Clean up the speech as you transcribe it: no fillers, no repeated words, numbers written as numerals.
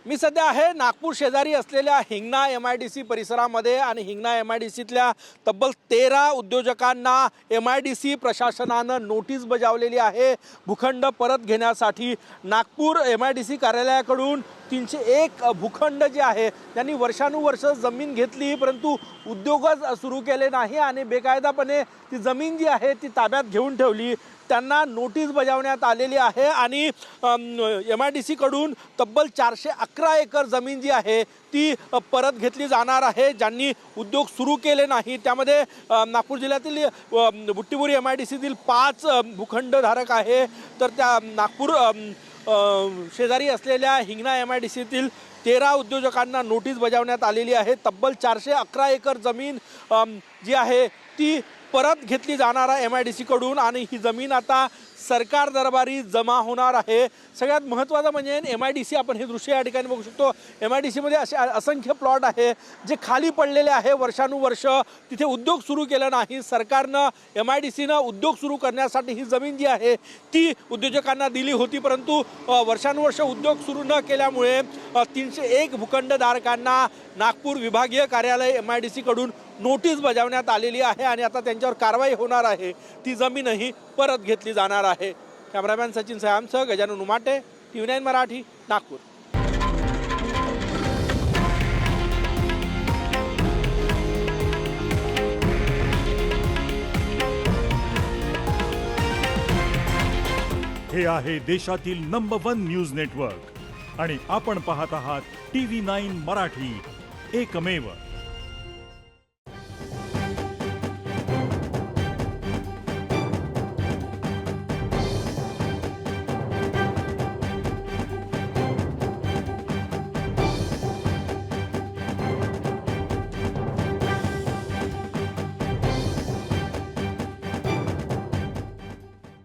मी सध्या आहे नागपूर शेजारी असलेल्या हिंगणा MIDC परिसरामध्ये आणि हिंगणा MIDCतल्या तब्बल 13 उद्योजकांना MIDC प्रशासनानं नोटीस बजावलेली आहे भूखंड परत घेण्यासाठी। नागपूर MIDC कार्यालयाकडून 301 भूखंड जे आहे त्यांनी वर्षानुवर्ष जमीन घेतली परंतु उद्योगच सुरू केले नाही आणि बेकायदापणे ती जमीन जी आहे ती ताब्यात घेऊन ठेवली। त्यांना नोटीस बजावण्यात आलेली आहे आणि MIDC कडून तब्बल 411 एकर जमीन जी आहे ती परत घेतली जाणार आहे। ज्यांनी उद्योग सुरू केले नाही त्यामध्ये नागपूर जिल्ह्यातील बुट्टीबोरी MIDCतील 5 भूखंडधारक आहे, तर त्या नागपूर शेजारी असलेल्या हिंगणा MIDCतील 13 उद्योजकांना नोटीस बजावण्यात आलेली आहे। तब्बल 411 एकर जमीन जी आहे ती परत घेतली जाणार आहे MIDC कडून आणि ही जमीन आता सरकार दरबारी जमा होणार आहे। सगळ्यात महत्त्वाचं म्हणजे MIDC आपण हे दृश्य या ठिकाणी बघू शकतो। MIDC मध्ये असे असंख्य प्लॉट आहे जे खाली पडलेले आहे वर्षानुवर्ष, तिथे उद्योग सुरू केला नाही। सरकारनं MIDCनं उद्योग सुरू करण्यासाठी ही जमीन जी आहे ती उद्योजकांना दिली होती, परंतु वर्षानुवर्ष उद्योग सुरू न केल्यामुळे 301 भूखंडधारकांना नागपूर विभागीय कार्यालय MIDC कडून नोटीस बजावण्यात आलेली आहे आणि आता त्यांच्यावर कारवाई होणार आहे। ती जमीनही परत घेतली जाणार आहे। कॅमेरामॅन सचिन सयामसह गजानन उमाटे, TV9 मराठी, नागपूर। हे आहे देशातील नंबर 1 न्यूज नेटवर्क आणि आपण पाहत आहात TV9 मराठी, एकमेव।